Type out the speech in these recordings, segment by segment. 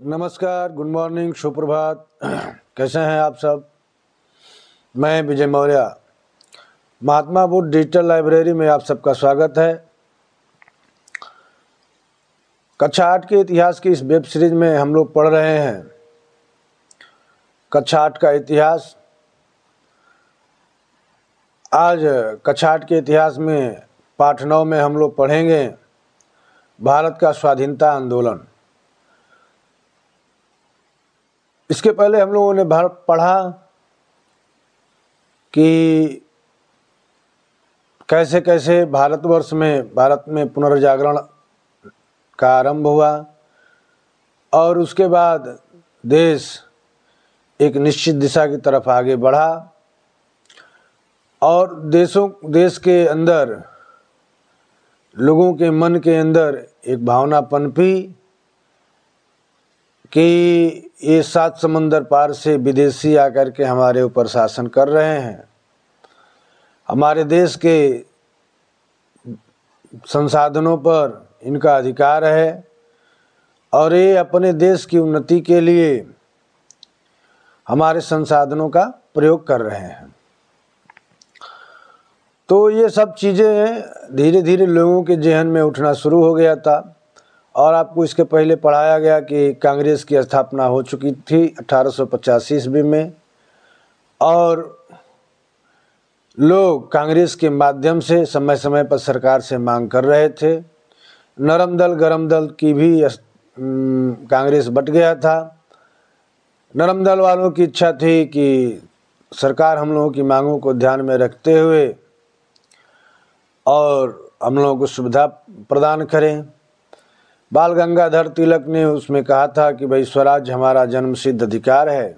नमस्कार, good morning, सुप्रभात। कैसे हैं आप सब? मैं विजय मौर्य, महात्मा बुद्ध डिजिटल लाइब्रेरी में आप सबका स्वागत है। कक्षा 8 के इतिहास की इस वेब सीरीज में हम लोग पढ़ रहे हैं कक्षा 8 का इतिहास। आज कक्षा 8 के इतिहास में पाठ 9 में हम लोग पढ़ेंगे भारत का स्वाधीनता आंदोलन। इसके पहले हम लोगों ने पढ़ा कि कैसे कैसे भारत में पुनर्जागरण का आरंभ हुआ और उसके बाद देश एक निश्चित दिशा की तरफ आगे बढ़ा और देश के अंदर लोगों के मन के अंदर एक भावना पनपी कि ये 7 समंदर पार से विदेशी आकर के हमारे ऊपर शासन कर रहे हैं, हमारे देश के संसाधनों पर इनका अधिकार है और ये अपने देश की उन्नति के लिए हमारे संसाधनों का प्रयोग कर रहे हैं। तो ये सब चीज़ें धीरे धीरे लोगों के जहन में उठना शुरू हो गया था और आपको इसके पहले पढ़ाया गया कि कांग्रेस की स्थापना हो चुकी थी 1885 ईस्वी में और लोग कांग्रेस के माध्यम से समय समय पर सरकार से मांग कर रहे थे। नरम दल गरम दल की भी कांग्रेस बट गया था। नरम दल वालों की इच्छा थी कि सरकार हम लोगों की मांगों को ध्यान में रखते हुए और हम लोगों को सुविधा प्रदान करें। बाल गंगाधर तिलक ने उसमें कहा था कि भाई स्वराज हमारा जन्मसिद्ध अधिकार है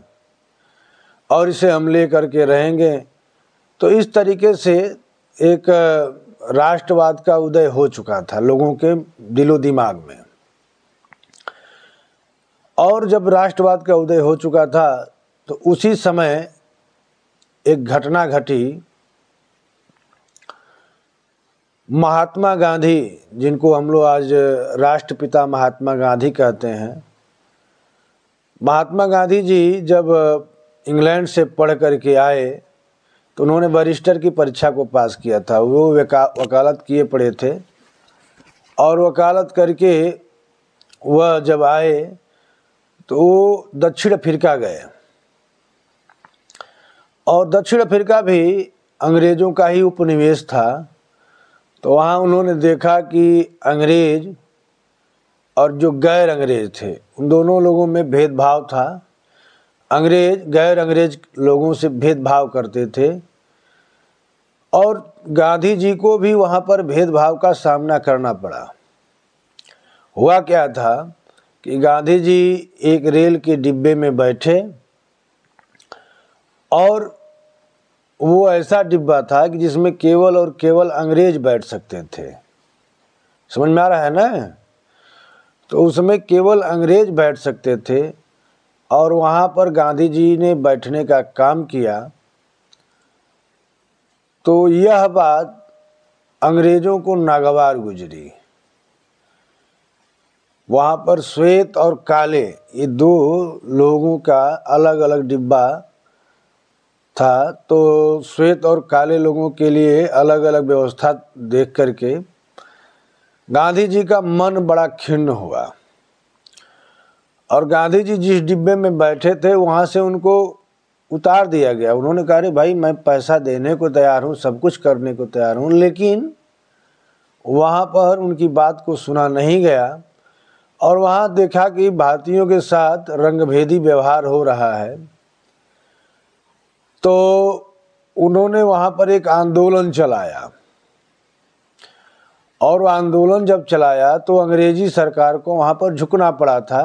और इसे हम ले करके रहेंगे। तो इस तरीके से एक राष्ट्रवाद का उदय हो चुका था लोगों के दिलो दिमाग में। और जब राष्ट्रवाद का उदय हो चुका था तो उसी समय एक घटना घटी। महात्मा गांधी, जिनको हम लोग आज राष्ट्रपिता महात्मा गांधी कहते हैं, महात्मा गांधी जी जब इंग्लैंड से पढ़ करके आए तो उन्होंने बैरिस्टर की परीक्षा को पास किया था। वो वकालत किए पड़े थे और वकालत करके वह जब आए तो वो दक्षिण अफ्रीका गए और दक्षिण अफ्रीका भी अंग्रेज़ों का ही उपनिवेश था। तो वहाँ उन्होंने देखा कि अंग्रेज और जो गैर अंग्रेज थे उन दोनों लोगों में भेदभाव था। अंग्रेज गैर अंग्रेज लोगों से भेदभाव करते थे और गांधी जी को भी वहाँ पर भेदभाव का सामना करना पड़ा। हुआ क्या था कि गांधी जी एक रेल के डिब्बे में बैठे और वो ऐसा डिब्बा था कि जिसमें केवल और केवल अंग्रेज बैठ सकते थे। समझ में आ रहा है ना? तो उसमें केवल अंग्रेज बैठ सकते थे और वहाँ पर गांधी जी ने बैठने का काम किया। तो यह बात अंग्रेज़ों को नागवार गुजरी। वहाँ पर श्वेत और काले ये 2 लोगों का अलग अलग डिब्बा था। तो श्वेत और काले लोगों के लिए अलग अलग व्यवस्था देख करके गांधी जी का मन बड़ा खिन्न हुआ और गांधी जी जिस डिब्बे में बैठे थे वहाँ से उनको उतार दिया गया। उन्होंने कहा अरे भाई, मैं पैसा देने को तैयार हूँ, सब कुछ करने को तैयार हूँ, लेकिन वहाँ पर उनकी बात को सुना नहीं गया और वहाँ देखा कि भारतीयों के साथ रंगभेदी व्यवहार हो रहा है। तो उन्होंने वहाँ पर एक आंदोलन चलाया और वो आंदोलन जब चलाया तो अंग्रेजी सरकार को वहाँ पर झुकना पड़ा था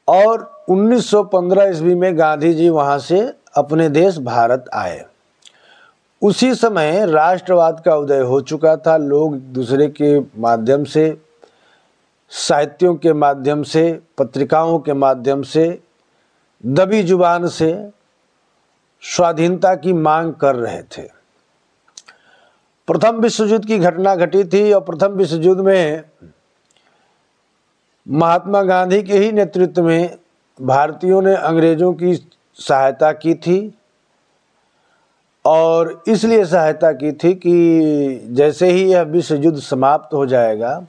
और 1915 ईस्वी में गांधी जी वहाँ से अपने देश भारत आए। उसी समय राष्ट्रवाद का उदय हो चुका था। लोग दूसरे के माध्यम से, साहित्यों के माध्यम से, पत्रिकाओं के माध्यम से, दबी जुबान से स्वाधीनता की मांग कर रहे थे। प्रथम विश्व युद्ध की घटना घटी थी और प्रथम विश्व युद्ध में महात्मा गांधी के ही नेतृत्व में भारतीयों ने अंग्रेजों की सहायता की थी, और इसलिए सहायता की थी कि जैसे ही यह विश्व युद्ध समाप्त हो जाएगा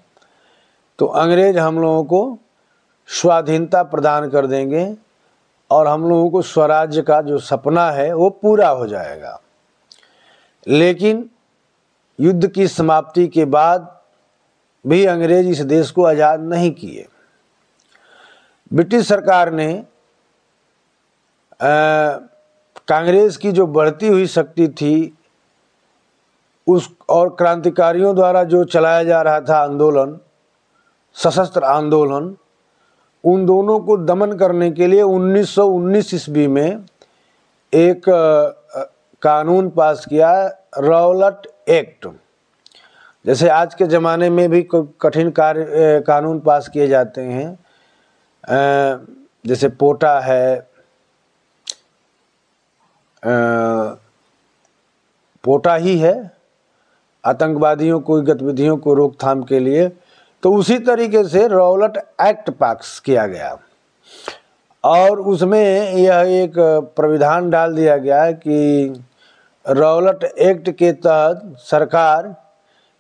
तो अंग्रेज हम लोगों को स्वाधीनता प्रदान कर देंगे और हम लोगों को स्वराज्य का जो सपना है वो पूरा हो जाएगा। लेकिन युद्ध की समाप्ति के बाद भी अंग्रेज इस देश को आज़ाद नहीं किए। ब्रिटिश सरकार ने कांग्रेस की जो बढ़ती हुई शक्ति थी उस और क्रांतिकारियों द्वारा जो चलाया जा रहा था आंदोलन, सशस्त्र आंदोलन, उन दोनों को दमन करने के लिए 1919 ईस्वी में एक कानून पास किया, रॉवलट एक्ट। जैसे आज के ज़माने में भी कठिन कानून पास किए जाते हैं, जैसे पोटा है, पोटा ही है आतंकवादियों को गतिविधियों को रोकथाम के लिए, तो उसी तरीके से रॉवलट एक्ट पास किया गया और उसमें यह एक प्राविधान डाल दिया गया कि रॉवलट एक्ट के तहत सरकार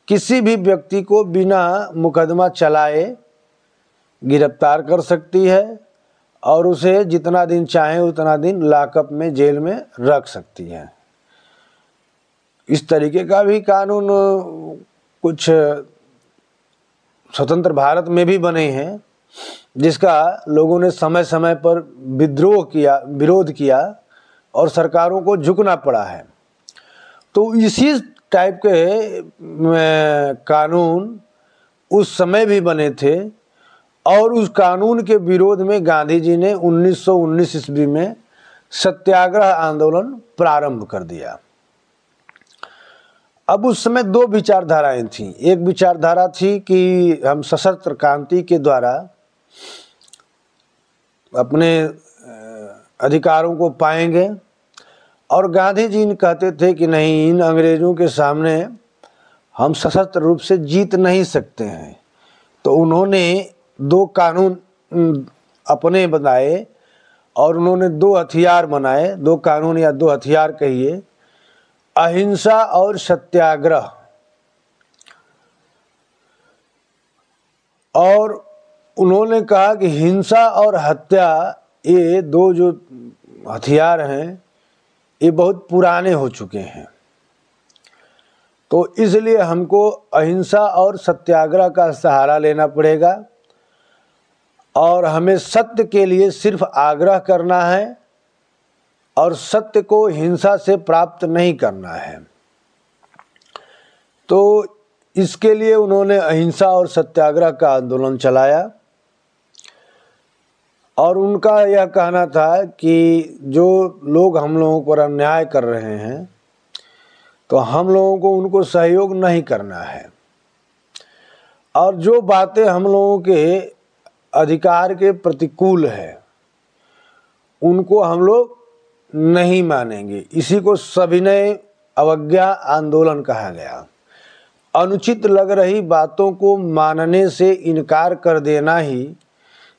किसी भी व्यक्ति को बिना मुकदमा चलाए गिरफ्तार कर सकती है और उसे जितना दिन चाहे उतना दिन लॉकअप में, जेल में रख सकती है। इस तरीके का भी कानून कुछ स्वतंत्र भारत में भी बने हैं, जिसका लोगों ने समय समय पर विरोध किया और सरकारों को झुकना पड़ा है। तो इसी टाइप के कानून उस समय भी बने थे और उस कानून के विरोध में गांधी जी ने 1919 ईस्वी में सत्याग्रह आंदोलन प्रारंभ कर दिया। अब उस समय दो विचारधाराएं थीं। एक विचारधारा थी कि हम सशस्त्र क्रांति के द्वारा अपने अधिकारों को पाएंगे, और गांधी जी ने कहते थे कि नहीं, इन अंग्रेजों के सामने हम सशस्त्र रूप से जीत नहीं सकते हैं। तो उन्होंने दो कानून अपने बनाए और उन्होंने दो हथियार बनाए, दो कानून या दो हथियार कहिए, अहिंसा और सत्याग्रह। और उन्होंने कहा कि हिंसा और हत्या, ये दो जो हथियार हैं ये बहुत पुराने हो चुके हैं, तो इसलिए हमको अहिंसा और सत्याग्रह का सहारा लेना पड़ेगा और हमें सत्य के लिए सिर्फ आग्रह करना है और सत्य को हिंसा से प्राप्त नहीं करना है। तो इसके लिए उन्होंने अहिंसा और सत्याग्रह का आंदोलन चलाया और उनका यह कहना था कि जो लोग हम लोगों पर अन्याय कर रहे हैं तो हम लोगों को उनको सहयोग नहीं करना है, और जो बातें हम लोगों के अधिकार के प्रतिकूल है उनको हम लोग नहीं मानेंगे। इसी को सविनय अवज्ञा आंदोलन कहा गया। अनुचित लग रही बातों को मानने से इनकार कर देना ही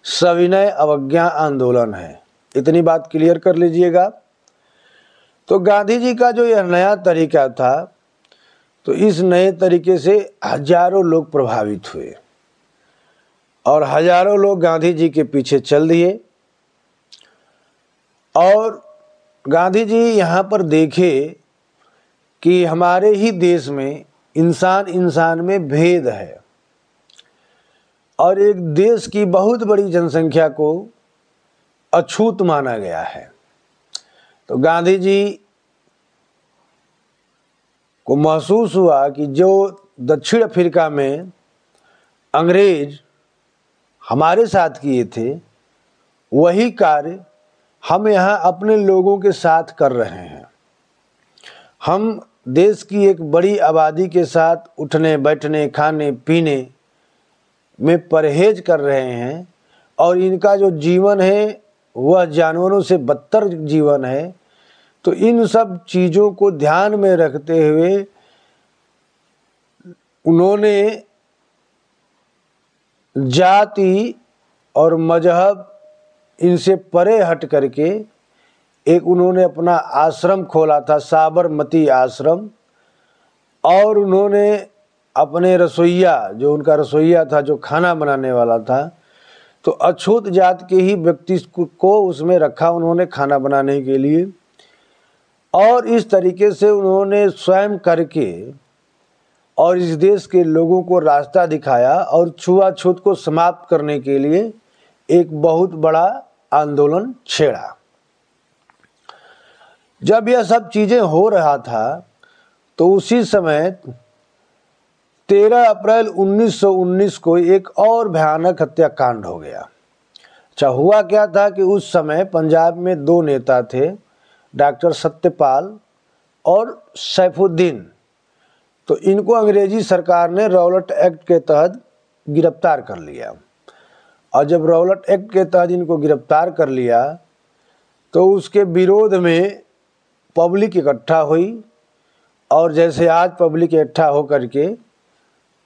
सविनय अवज्ञा आंदोलन है। इतनी बात क्लियर कर लीजिएगा। तो गांधी जी का जो यह नया तरीका था, तो इस नए तरीके से हजारों लोग प्रभावित हुए और हजारों लोग गांधी जी के पीछे चल दिए। और गांधी जी यहाँ पर देखे कि हमारे ही देश में इंसान इंसान में भेद है और एक देश की बहुत बड़ी जनसंख्या को अछूत माना गया है। तो गांधी जी को महसूस हुआ कि जो दक्षिण अफ्रीका में अंग्रेज हमारे साथ किए थे वही कार्य हम यहाँ अपने लोगों के साथ कर रहे हैं। हम देश की एक बड़ी आबादी के साथ उठने बैठने खाने पीने में परहेज कर रहे हैं और इनका जो जीवन है वह जानवरों से बदतर जीवन है। तो इन सब चीज़ों को ध्यान में रखते हुए उन्होंने जाति और मजहब इनसे परे हट करके एक उन्होंने अपना आश्रम खोला था, साबरमती आश्रम। और उन्होंने अपने रसोइया, जो उनका रसोइया था, जो खाना बनाने वाला था, तो अछूत जात के ही व्यक्ति को उसमें रखा उन्होंने खाना बनाने के लिए। और इस तरीके से उन्होंने स्वयं करके और इस देश के लोगों को रास्ता दिखाया और छुआछूत को समाप्त करने के लिए एक बहुत बड़ा आंदोलन छेड़ा। जब यह सब चीज़ें हो रहा था तो उसी समय 13 अप्रैल 1919 को एक और भयानक हत्याकांड हो गया। अच्छा, हुआ क्या था कि उस समय पंजाब में दो नेता थे, डॉक्टर सत्यपाल और सैफुद्दीन। तो इनको अंग्रेजी सरकार ने रॉलेट एक्ट के तहत गिरफ्तार कर लिया। और जब रॉलेट एक्ट के तहत इनको गिरफ्तार कर लिया तो उसके विरोध में पब्लिक इकट्ठा हुई। और जैसे आज पब्लिक इकट्ठा होकर के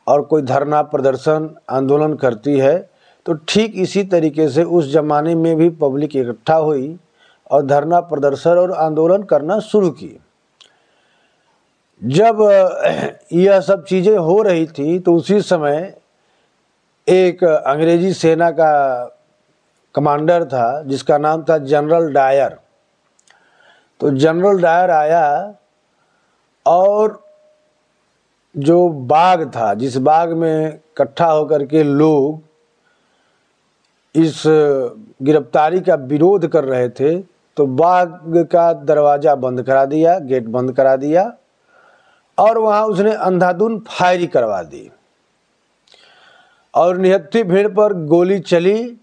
और कोई धरना प्रदर्शन आंदोलन करती है, तो ठीक इसी तरीके से उस ज़माने में भी पब्लिक इकट्ठा हुई और धरना प्रदर्शन और आंदोलन करना शुरू की। जब यह सब चीज़ें हो रही थी तो उसी समय एक अंग्रेजी सेना का कमांडर था जिसका नाम था जनरल डायर। तो जनरल डायर आया और जो बाग था, जिस बाग में इकट्ठा होकर के लोग इस गिरफ्तारी का विरोध कर रहे थे, तो बाग का दरवाज़ा बंद करा दिया, गेट बंद करा दिया और वहाँ उसने अंधाधुंध फायरिंग करवा दी और निहत्थी भीड़ पर गोली चली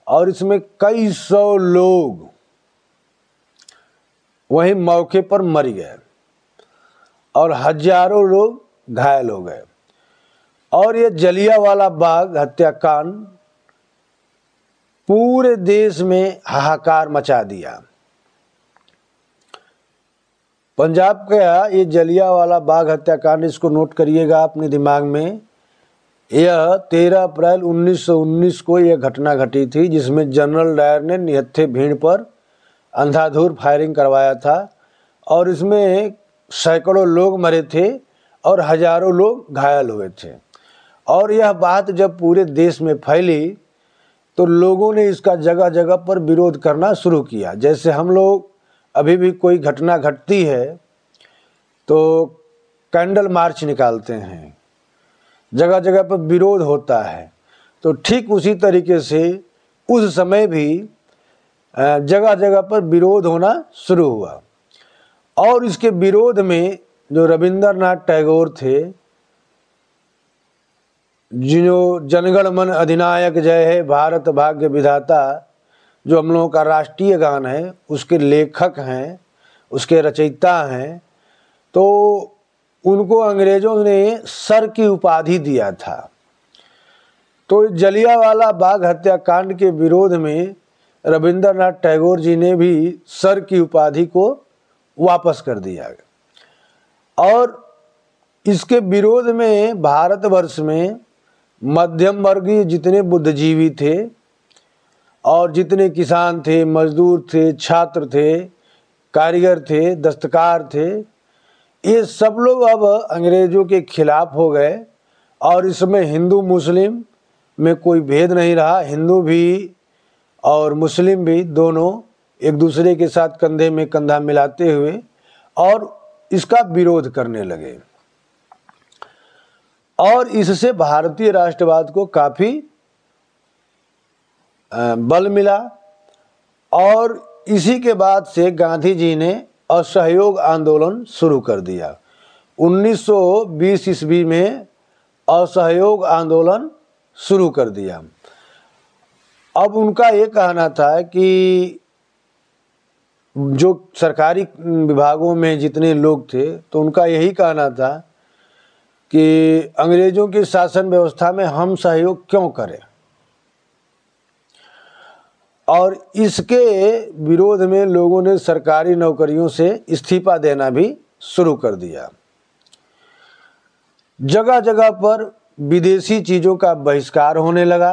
और इसमें कई सौ लोग वहीं मौके पर मर गए और हजारों लोग घायल हो गए। और ये जलियांवाला बाग हत्याकांड पूरे देश में हाहाकार मचा दिया। पंजाब का ये जलियांवाला बाग हत्याकांड, इसको नोट करिएगा अपने दिमाग में। यह 13 अप्रैल 1919 को यह घटना घटी थी जिसमें जनरल डायर ने निहत्थे भीड़ पर अंधाधुंध फायरिंग करवाया था और इसमें सैकड़ों लोग मरे थे और हजारों लोग घायल हुए थे। और यह बात जब पूरे देश में फैली तो लोगों ने इसका जगह जगह पर विरोध करना शुरू किया। जैसे हम लोग अभी भी कोई घटना घटती है तो कैंडल मार्च निकालते हैं, जगह जगह पर विरोध होता है। तो ठीक उसी तरीके से उस समय भी जगह जगह पर विरोध होना शुरू हुआ। और इसके विरोध में जो रविंद्रनाथ टैगोर थे, जो जनगण मन अधिनायक जय है भारत भाग्य विधाता, जो हम लोगों का राष्ट्रीय गान है, उसके लेखक हैं, उसके रचयिता हैं, तो उनको अंग्रेज़ों ने सर की उपाधि दिया था। तो जलियांवाला बाग हत्याकांड के विरोध में रविंद्रनाथ टैगोर जी ने भी सर की उपाधि को वापस कर दिया। और इसके विरोध में भारतवर्ष में मध्यम वर्गीय जितने बुद्धिजीवी थे और जितने किसान थे, मजदूर थे, छात्र थे, कारीगर थे, दस्तकार थे, ये सब लोग अब अंग्रेज़ों के खिलाफ हो गए। और इसमें हिंदू मुस्लिम में कोई भेद नहीं रहा। हिंदू भी और मुस्लिम भी दोनों एक दूसरे के साथ कंधे में कंधा मिलाते हुए और इसका विरोध करने लगे। और इससे भारतीय राष्ट्रवाद को काफ़ी बल मिला। और इसी के बाद से गांधी जी ने असहयोग आंदोलन शुरू कर दिया। 1920 ईस्वी में असहयोग आंदोलन शुरू कर दिया। अब उनका ये कहना था कि जो सरकारी विभागों में जितने लोग थे, तो उनका यही कहना था कि अंग्रेज़ों की शासन व्यवस्था में हम सहयोग क्यों करें। और इसके विरोध में लोगों ने सरकारी नौकरियों से इस्तीफा देना भी शुरू कर दिया। जगह जगह पर विदेशी चीज़ों का बहिष्कार होने लगा।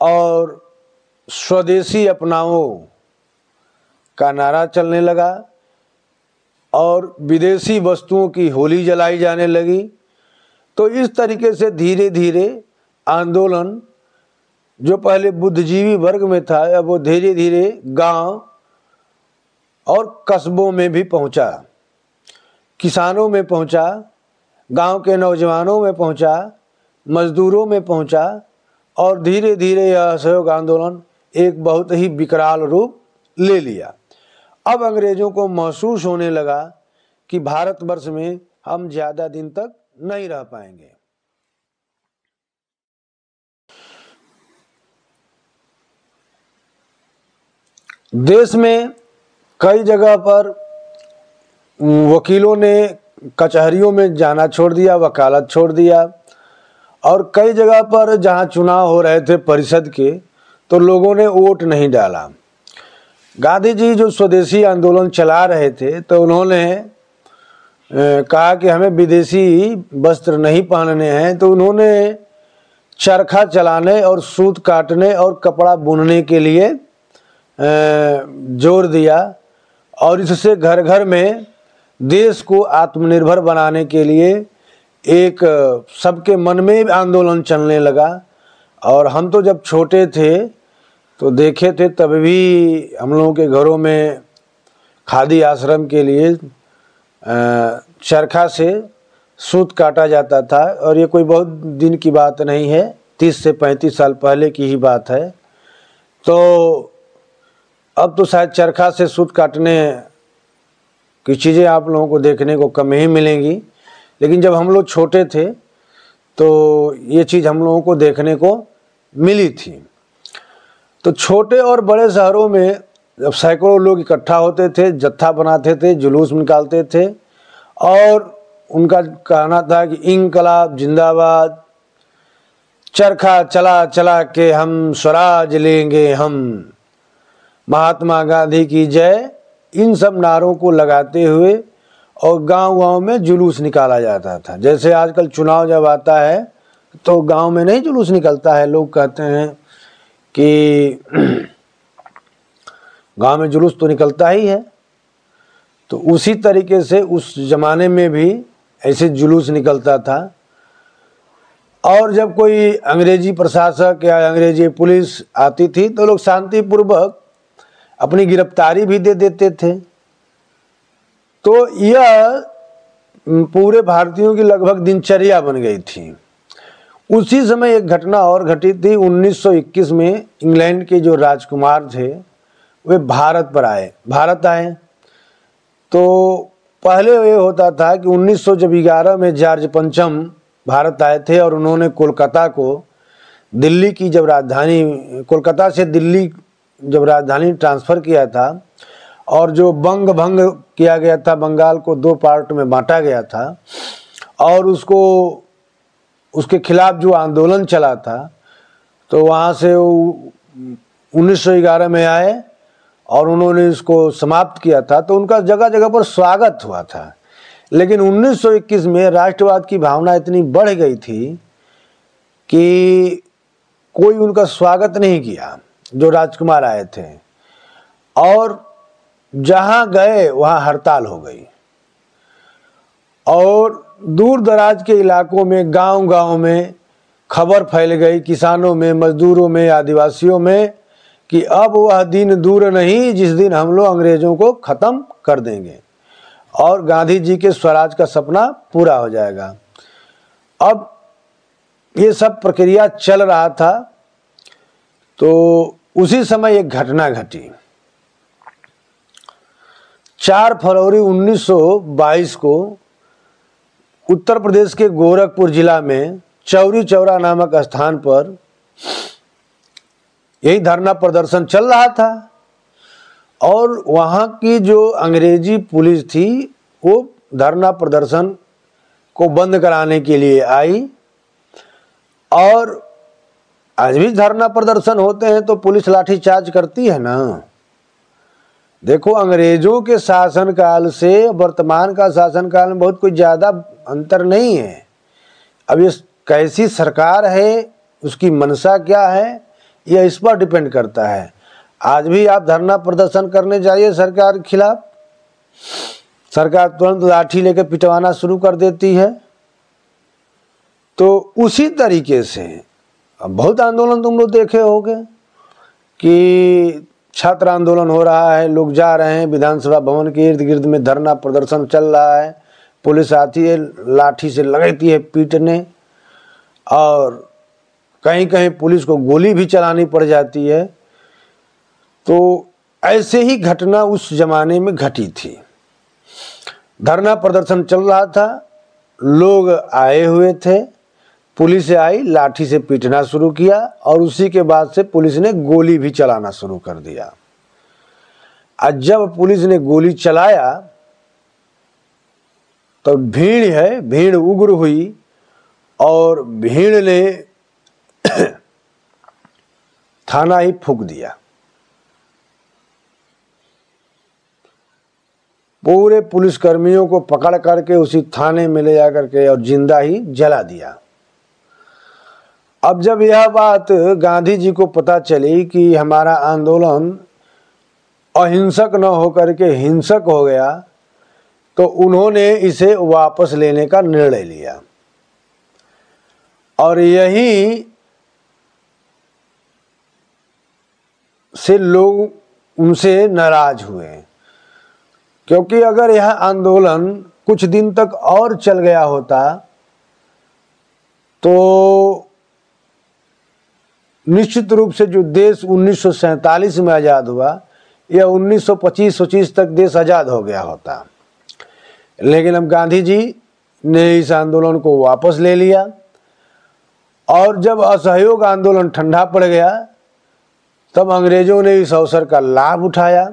और स्वदेशी अपनाओ का नारा चलने लगा और विदेशी वस्तुओं की होली जलाई जाने लगी। तो इस तरीके से धीरे धीरे आंदोलन जो पहले बुद्धिजीवी वर्ग में था, अब वो धीरे धीरे गांव और कस्बों में भी पहुंचा, किसानों में पहुंचा, गांव के नौजवानों में पहुंचा, मजदूरों में पहुंचा और धीरे धीरे यह असहयोग आंदोलन एक बहुत ही विकराल रूप ले लिया। अब अंग्रेजों को महसूस होने लगा कि भारतवर्ष में हम ज़्यादा दिन तक नहीं रह पाएंगे। देश में कई जगह पर वकीलों ने कचहरियों में जाना छोड़ दिया, वकालत छोड़ दिया और कई जगह पर जहां चुनाव हो रहे थे परिषद के, तो लोगों ने वोट नहीं डाला। गांधी जी जो स्वदेशी आंदोलन चला रहे थे तो उन्होंने कहा कि हमें विदेशी वस्त्र नहीं पहनने हैं, तो उन्होंने चरखा चलाने और सूत काटने और कपड़ा बुनने के लिए जोर दिया और इससे घर घर में देश को आत्मनिर्भर बनाने के लिए एक सबके मन में आंदोलन चलने लगा। और हम तो जब छोटे थे तो देखे थे, तब भी हम लोगों के घरों में खादी आश्रम के लिए चरखा से सूत काटा जाता था और ये कोई बहुत दिन की बात नहीं है, 30 से 35 साल पहले की ही बात है। तो अब तो शायद चरखा से सूत काटने की चीज़ें आप लोगों को देखने को कम ही मिलेंगी, लेकिन जब हम लोग छोटे थे तो ये चीज़ हम लोगों को देखने को मिली थी। तो छोटे और बड़े शहरों में जब सैकड़ों लोग इकट्ठा होते थे, जत्था बनाते थे, जुलूस निकालते थे और उनका कहना था कि इंकलाब जिंदाबाद, चरखा चला चला के हम स्वराज लेंगे हम, महात्मा गांधी की जय, इन सब नारों को लगाते हुए और गांव-गांव में जुलूस निकाला जाता था। जैसे आजकल चुनाव जब आता है तो गांव में नहीं जुलूस निकलता है, लोग कहते हैं कि गांव में जुलूस तो निकलता ही है। तो उसी तरीके से उस जमाने में भी ऐसे जुलूस निकलता था। और जब कोई अंग्रेजी प्रशासक या अंग्रेजी पुलिस आती थी तो लोग शांतिपूर्वक अपनी गिरफ्तारी भी दे देते थे। तो यह पूरे भारतीयों की लगभग दिनचर्या बन गई थी। उसी समय एक घटना और घटी थी। 1921 में इंग्लैंड के जो राजकुमार थे वे भारत आए। तो पहले ये होता था कि 1911 में जॉर्ज पंचम भारत आए थे और उन्होंने कोलकाता को दिल्ली की जब राजधानी, कोलकाता से दिल्ली जब राजधानी ट्रांसफ़र किया था और जो बंग भंग किया गया था, बंगाल को 2 पार्ट में बांटा गया था और उसके खिलाफ जो आंदोलन चला था, तो वहाँ से 1911 में आए और उन्होंने इसको समाप्त किया था। तो उनका जगह जगह पर स्वागत हुआ था। लेकिन 1921 में राष्ट्रवाद की भावना इतनी बढ़ गई थी कि कोई उनका स्वागत नहीं किया जो राजकुमार आए थे और जहाँ गए वहाँ हड़ताल हो गई और दूर दराज के इलाकों में, गांव-गांव में खबर फैल गई, किसानों में, मजदूरों में, आदिवासियों में, कि अब वह दिन दूर नहीं जिस दिन हम लोग अंग्रेज़ों को ख़त्म कर देंगे और गांधी जी के स्वराज का सपना पूरा हो जाएगा। अब ये सब प्रक्रिया चल रहा था। तो उसी समय एक घटना घटी। 4 फरवरी 1922 को उत्तर प्रदेश के गोरखपुर जिला में चौरी चौरा नामक स्थान पर यही धरना प्रदर्शन चल रहा था और वहाँ की जो अंग्रेजी पुलिस थी वो धरना प्रदर्शन को बंद कराने के लिए आई। और आज भी धरना प्रदर्शन होते हैं तो पुलिस लाठीचार्ज करती है ना। देखो, अंग्रेजों के शासनकाल से वर्तमान का शासनकाल में बहुत कोई ज़्यादा अंतर नहीं है। अब ये कैसी सरकार है, उसकी मंशा क्या है, यह इस पर डिपेंड करता है। आज भी आप धरना प्रदर्शन करने जाइए सरकार के खिलाफ, सरकार तुरंत लाठी लेकर पिटवाना शुरू कर देती है। तो उसी तरीके से अब बहुत आंदोलन तुम लोग देखे होंगे कि छात्र आंदोलन हो रहा है, लोग जा रहे हैं विधानसभा भवन के इर्द गिर्द में, धरना प्रदर्शन चल रहा है, पुलिस आती है लाठी से लगती है पीटने, और कहीं कहीं पुलिस को गोली भी चलानी पड़ जाती है। तो ऐसे ही घटना उस जमाने में घटी थी। धरना प्रदर्शन चल रहा था, लोग आए हुए थे, पुलिस आई, लाठी से पीटना शुरू किया और उसी के बाद से पुलिस ने गोली भी चलाना शुरू कर दिया। आज जब पुलिस ने गोली चलाया तो भीड़ उग्र हुई और भीड़ ने थाना ही फूंक दिया। पूरे पुलिसकर्मियों को पकड़ करके उसी थाने में ले जाकर के और जिंदा ही जला दिया। अब जब यह बात गांधी जी को पता चली कि हमारा आंदोलन अहिंसक न होकर के हिंसक हो गया, तो उन्होंने इसे वापस लेने का निर्णय लिया। और यही से लोग उनसे नाराज हुए, क्योंकि अगर यह आंदोलन कुछ दिन तक और चल गया होता तो निश्चित रूप से जो देश 1947 में आज़ाद हुआ, यह 1925-25 तक देश आज़ाद हो गया होता। लेकिन अब गांधी जी ने इस आंदोलन को वापस ले लिया और जब असहयोग आंदोलन ठंडा पड़ गया तब अंग्रेजों ने इस अवसर का लाभ उठाया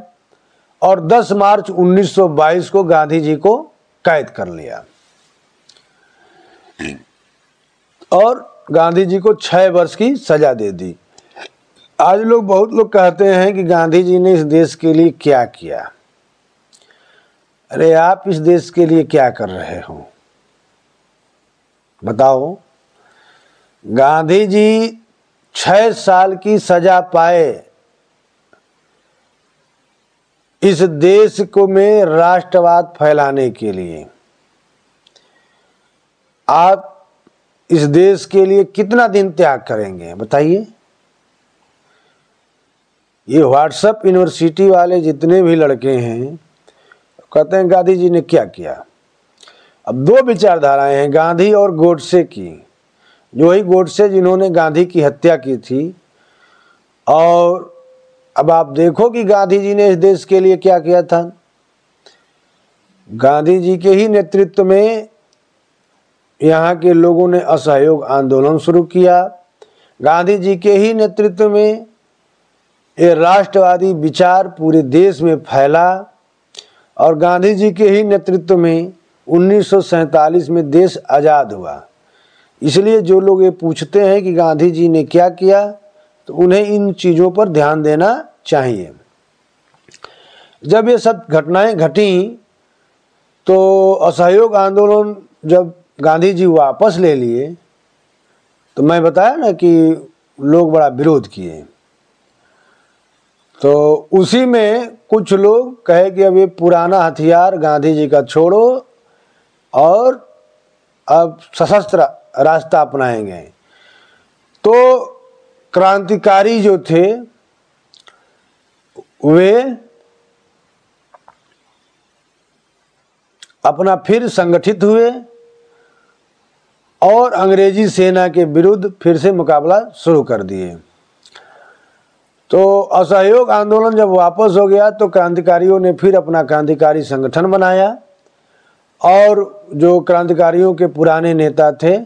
और 10 मार्च 1922 को गांधी जी को कैद कर लिया और गांधी जी को 6 वर्ष की सजा दे दी। आज बहुत लोग कहते हैं कि गांधी जी ने इस देश के लिए क्या किया। अरे आप इस देश के लिए क्या कर रहे हो बताओ। गांधी जी 6 साल की सजा पाए इस देश को में राष्ट्रवाद फैलाने के लिए। आप इस देश के लिए कितना दिन त्याग करेंगे बताइए। ये व्हाट्सएप यूनिवर्सिटी वाले जितने भी लड़के हैं कहते हैं गांधी जी ने क्या किया। अब 2 विचारधाराएं हैं, गांधी और गोडसे की। जो ही गोडसे जिन्होंने गांधी की हत्या की थी। और अब आप देखो कि गांधी जी ने इस देश के लिए क्या किया था। गांधी जी के ही नेतृत्व में यहाँ के लोगों ने असहयोग आंदोलन शुरू किया। गांधी जी के ही नेतृत्व में ये राष्ट्रवादी विचार पूरे देश में फैला और गांधी जी के ही नेतृत्व में 1947 में देश आज़ाद हुआ। इसलिए जो लोग ये पूछते हैं कि गांधी जी ने क्या किया, तो उन्हें इन चीज़ों पर ध्यान देना चाहिए। जब ये सब घटनाएं घटी तो असहयोग आंदोलन जब गांधी जी वापस ले लिए तो मैं बताया ना कि लोग बड़ा विरोध किए। तो उसी में कुछ लोग कहे कि अब ये पुराना हथियार गांधी जी का छोड़ो और अब सशस्त्र रास्ता अपनाएंगे। तो क्रांतिकारी जो थे वे अपना फिर संगठित हुए और अंग्रेजी सेना के विरुद्ध फिर से मुकाबला शुरू कर दिए। तो असहयोग आंदोलन जब वापस हो गया तो क्रांतिकारियों ने फिर अपना क्रांतिकारी संगठन बनाया और जो क्रांतिकारियों के पुराने नेता थे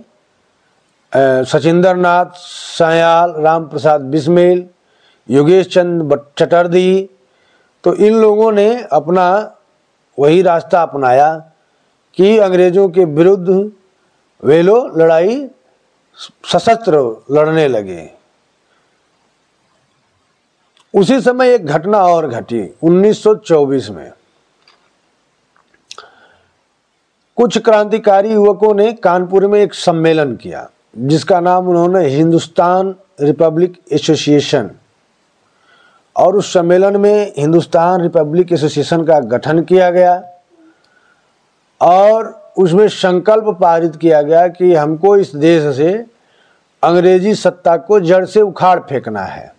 सचिंद्र नाथ सायाल, राम प्रसाद बिस्मिल, योगेश चंद्र चटर्जी, तो इन लोगों ने अपना वही रास्ता अपनाया कि अंग्रेज़ों के विरुद्ध वे लोग लड़ाई सशस्त्र लड़ने लगे। उसी समय एक घटना और घटी 1924 में। कुछ क्रांतिकारी युवकों ने कानपुर में एक सम्मेलन किया जिसका नाम उन्होंने हिंदुस्तान रिपब्लिक एसोसिएशन, और उस सम्मेलन में हिंदुस्तान रिपब्लिक एसोसिएशन का गठन किया गया और उसमें संकल्प पारित किया गया कि हमको इस देश से अंग्रेजी सत्ता को जड़ से उखाड़ फेंकना है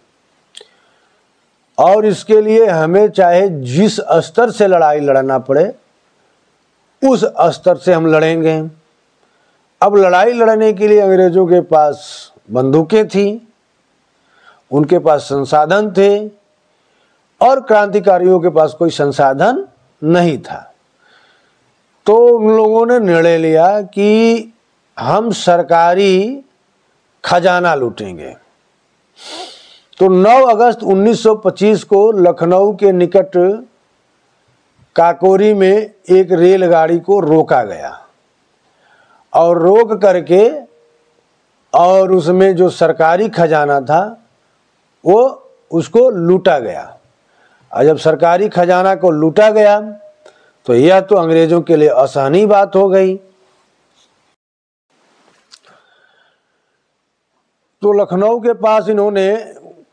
और इसके लिए हमें चाहे जिस स्तर से लड़ाई लड़ना पड़े उस स्तर से हम लड़ेंगे। अब लड़ाई लड़ने के लिए अंग्रेजों के पास बंदूकें थी, उनके पास संसाधन थे और क्रांतिकारियों के पास कोई संसाधन नहीं था। तो उन लोगों ने निर्णय लिया कि हम सरकारी खजाना लूटेंगे। तो 9 अगस्त 1925 को लखनऊ के निकट काकोरी में एक रेलगाड़ी को रोका गया और रोक करके और उसमें जो सरकारी खजाना था वो उसको लूटा गया। और जब सरकारी खजाना को लूटा गया तो यह तो अंग्रेजों के लिए असहनीय बात हो गई। तो लखनऊ के पास इन्होंने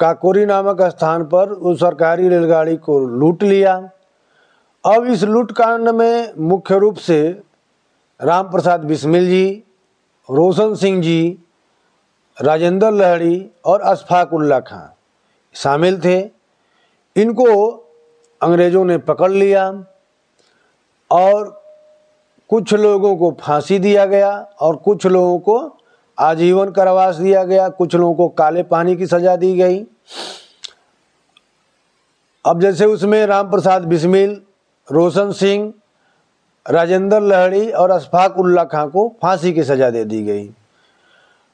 काकोरी नामक स्थान पर उस सरकारी रेलगाड़ी को लूट लिया। अब इस लूटकांड में मुख्य रूप से राम प्रसाद बिस्मिल जी, रोशन सिंह जी, राजेंद्र लहड़ी और अशफाक उल्ला खां शामिल थे। इनको अंग्रेज़ों ने पकड़ लिया और कुछ लोगों को फांसी दिया गया और कुछ लोगों को आजीवन कारावास दिया गया, कुछ लोगों को काले पानी की सज़ा दी गई। अब जैसे उसमें राम प्रसाद बिस्मिल, रोशन सिंह, राजेंद्र लहड़ी और अशफाक उल्ला खां को फांसी की सज़ा दे दी गई।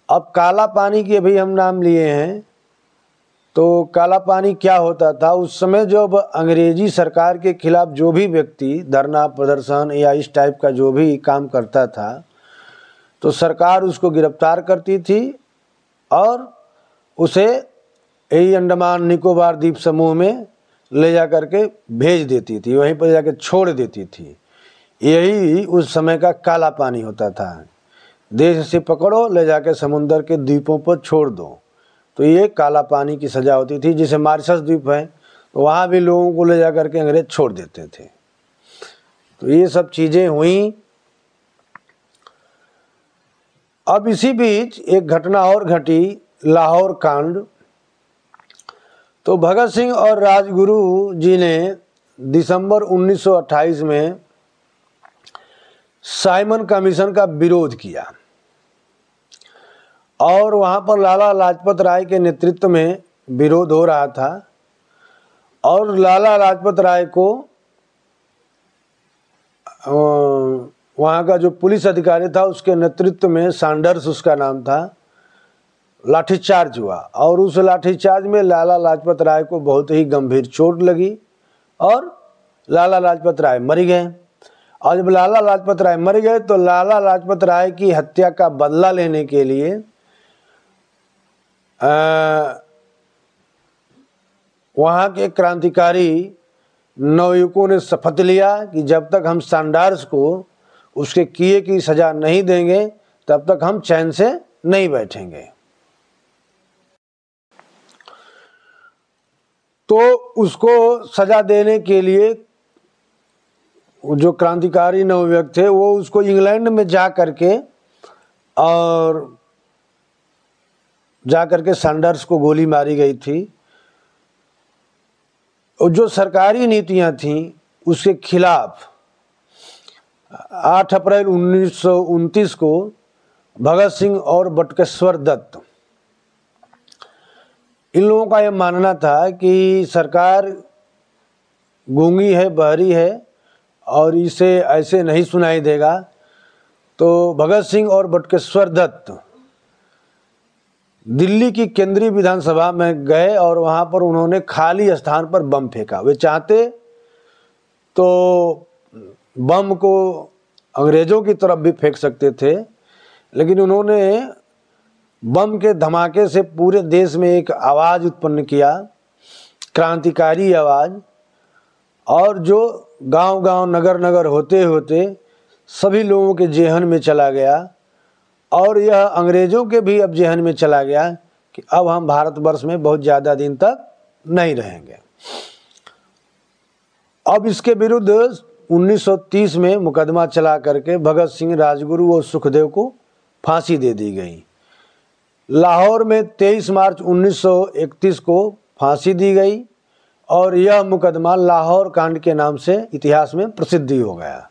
अब काला पानी के भी हम नाम लिए हैं। तो काला पानी क्या होता था? उस समय जब अंग्रेजी सरकार के खिलाफ जो भी व्यक्ति धरना प्रदर्शन या इस टाइप का जो भी काम करता था तो सरकार उसको गिरफ्तार करती थी और उसे यही अंडमान निकोबार द्वीप समूह में ले जा कर के भेज देती थी, वहीं पर जाकर छोड़ देती थी। यही उस समय का काला पानी होता था। देश से पकड़ो, ले जाकर समुंदर के द्वीपों पर छोड़ दो, तो ये काला पानी की सज़ा होती थी। जैसे मॉरिशस द्वीप है तो वहाँ भी लोगों को ले जा कर के अंग्रेज छोड़ देते थे। तो ये सब चीज़ें हुई। अब इसी बीच एक घटना और घटी, लाहौर कांड। तो भगत सिंह और राजगुरु जी ने दिसंबर 1928 में साइमन कमीशन का विरोध किया और वहाँ पर लाला लाजपत राय के नेतृत्व में विरोध हो रहा था और लाला लाजपत राय को वहाँ का जो पुलिस अधिकारी था उसके नेतृत्व में, सैंडर्स उसका नाम था, लाठीचार्ज हुआ और उस लाठीचार्ज में लाला लाजपत राय को बहुत ही गंभीर चोट लगी और लाला लाजपत राय मर गए। और जब लाला लाजपत राय मर गए तो लाला लाजपत राय की हत्या का बदला लेने के लिए वहाँ के क्रांतिकारी नवयुवकों ने शपथ लिया कि जब तक हम सैंडर्स को उसके किए की सज़ा नहीं देंगे तब तक हम चैन से नहीं बैठेंगे। तो उसको सज़ा देने के लिए जो क्रांतिकारी नवयुवक थे वो उसको इंग्लैंड में जा करके सैंडर्स को गोली मारी गई थी। और जो सरकारी नीतियां थीं उसके खिलाफ 8 अप्रैल 1929 को भगत सिंह और बटुकेश्वर दत्त, इन लोगों का यह मानना था कि सरकार गूंगी है, बहरी है और इसे ऐसे नहीं सुनाई देगा। तो भगत सिंह और बटुकेश्वर दत्त दिल्ली की केंद्रीय विधानसभा में गए और वहाँ पर उन्होंने खाली स्थान पर बम फेंका। वे चाहते तो बम को अंग्रेज़ों की तरफ भी फेंक सकते थे, लेकिन उन्होंने बम के धमाके से पूरे देश में एक आवाज़ उत्पन्न किया, क्रांतिकारी आवाज़, और जो गांव-गांव, नगर-नगर होते होते सभी लोगों के जेहन में चला गया और यह अंग्रेज़ों के भी अब जहन में चला गया कि अब हम भारतवर्ष में बहुत ज़्यादा दिन तक नहीं रहेंगे। अब इसके विरुद्ध 1930 में मुकदमा चला करके भगत सिंह, राजगुरु और सुखदेव को फांसी दे दी गई। लाहौर में 23 मार्च 1931 को फांसी दी गई और यह मुकदमा लाहौर कांड के नाम से इतिहास में प्रसिद्धि हो गया।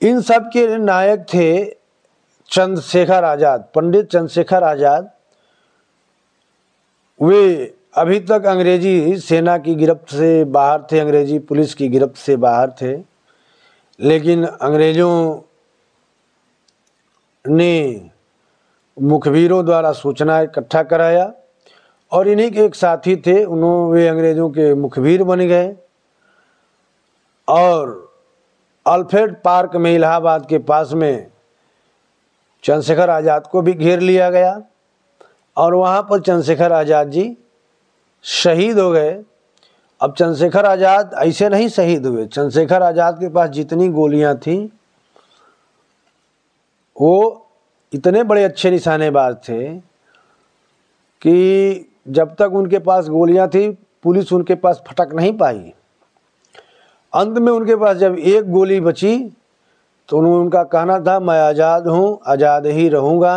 इन सब के नायक थे चंद्रशेखर आज़ाद, पंडित चंद्रशेखर आज़ाद। वे अभी तक अंग्रेजी सेना की गिरफ्त से बाहर थे, अंग्रेजी पुलिस की गिरफ्त से बाहर थे, लेकिन अंग्रेज़ों ने मुखबिरों द्वारा सूचना इकट्ठा कराया और इन्हीं के एक साथी थे, वे अंग्रेज़ों के मुखबिर बन गए और अल्फ्रेड पार्क में इलाहाबाद के पास में चंद्रशेखर आज़ाद को भी घेर लिया गया और वहाँ पर चंद्रशेखर आज़ाद जी शहीद हो गए। अब चंद्रशेखर आज़ाद ऐसे नहीं शहीद हुए। चंद्रशेखर आज़ाद के पास जितनी गोलियां थीं वो इतने बड़े अच्छे निशानेबाज थे कि जब तक उनके पास गोलियां थी पुलिस उनके पास फटक नहीं पाई। अंत में उनके पास जब एक गोली बची तो उनका कहना था, मैं आज़ाद हूँ, आज़ाद ही रहूँगा।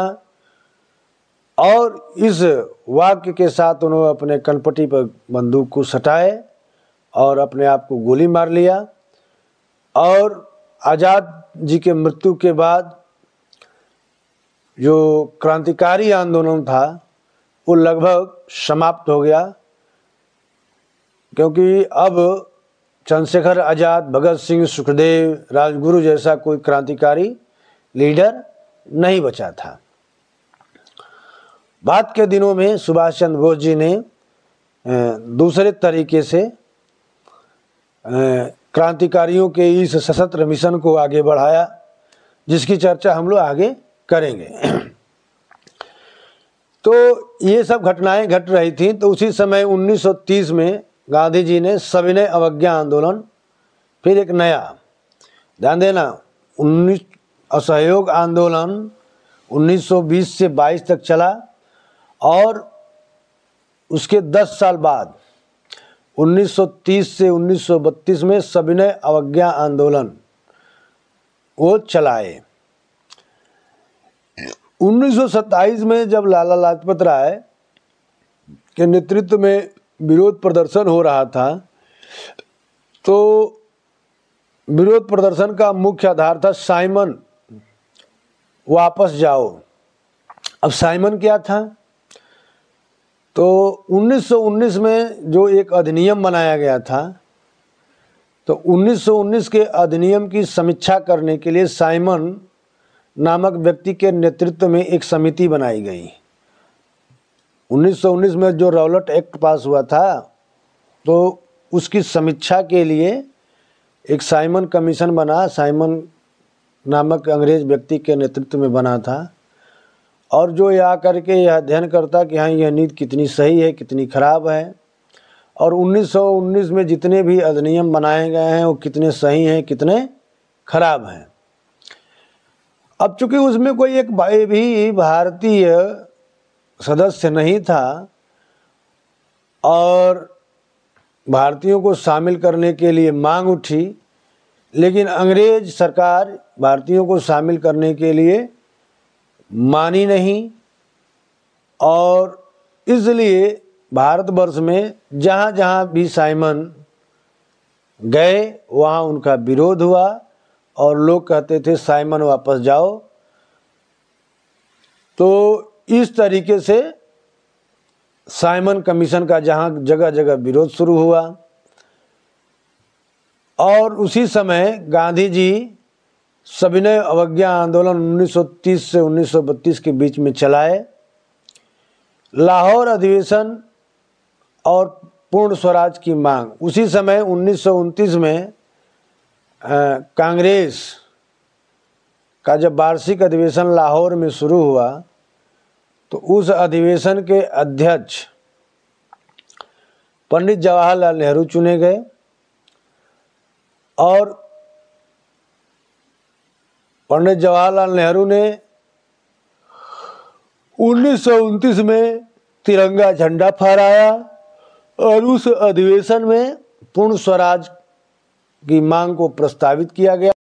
और इस वाक्य के साथ उन्होंने अपने कनपटी पर बंदूक को सटाए और अपने आप को गोली मार लिया। और आज़ाद जी के मृत्यु के बाद जो क्रांतिकारी आंदोलन था वो लगभग समाप्त हो गया, क्योंकि अब चंद्रशेखर आज़ाद, भगत सिंह, सुखदेव, राजगुरु जैसा कोई क्रांतिकारी लीडर नहीं बचा था। बाद के दिनों में सुभाष चंद्र बोस जी ने दूसरे तरीके से क्रांतिकारियों के इस सशस्त्र मिशन को आगे बढ़ाया, जिसकी चर्चा हम लोग आगे करेंगे। तो ये सब घटनाएं घट रही थी। तो उसी समय 1930 में गांधी जी ने सविनय अवज्ञा आंदोलन, फिर एक नया, ध्यान देना, असहयोग आंदोलन 1920 से 22 तक चला और उसके 10 साल बाद 1930 से 1932 में सविनय अवज्ञा आंदोलन वो चलाए। 1927 में जब लाला लाजपत राय के नेतृत्व में विरोध प्रदर्शन हो रहा था तो विरोध प्रदर्शन का मुख्य आधार था साइमन वापस जाओ। अब साइमन क्या था? तो 1919 में जो एक अधिनियम बनाया गया था, तो 1919 के अधिनियम की समीक्षा करने के लिए साइमन नामक व्यक्ति के नेतृत्व में एक समिति बनाई गई। 1919 में जो रॉलेट एक्ट पास हुआ था तो उसकी समीक्षा के लिए एक साइमन कमीशन बना। साइमन नामक अंग्रेज व्यक्ति के नेतृत्व में बना था और जो यह आकर के यह अध्ययन करता कि हाँ यह नीति कितनी सही है, कितनी खराब है, और 1919 में जितने भी अधिनियम बनाए गए हैं वो कितने सही हैं, कितने खराब हैं। अब चूँकि उसमें कोई एक भी भारतीय सदस्य नहीं था और भारतीयों को शामिल करने के लिए मांग उठी, लेकिन अंग्रेज सरकार भारतीयों को शामिल करने के लिए मानी नहीं और इसलिए भारतवर्ष में जहाँ जहाँ भी साइमन गए वहाँ उनका विरोध हुआ और लोग कहते थे साइमन वापस जाओ। तो इस तरीके से साइमन कमीशन का जहाँ जगह जगह विरोध शुरू हुआ और उसी समय गांधी जी सविनय अवज्ञा आंदोलन 1930 से 1932 के बीच में चलाए। लाहौर अधिवेशन और पूर्ण स्वराज की मांग, उसी समय 1929 में कांग्रेस का जब वार्षिक अधिवेशन लाहौर में शुरू हुआ तो उस अधिवेशन के अध्यक्ष पंडित जवाहरलाल नेहरू चुने गए और पंडित जवाहरलाल नेहरू ने 1929 में तिरंगा झंडा फहराया और उस अधिवेशन में पूर्ण स्वराज की मांग को प्रस्तावित किया गया।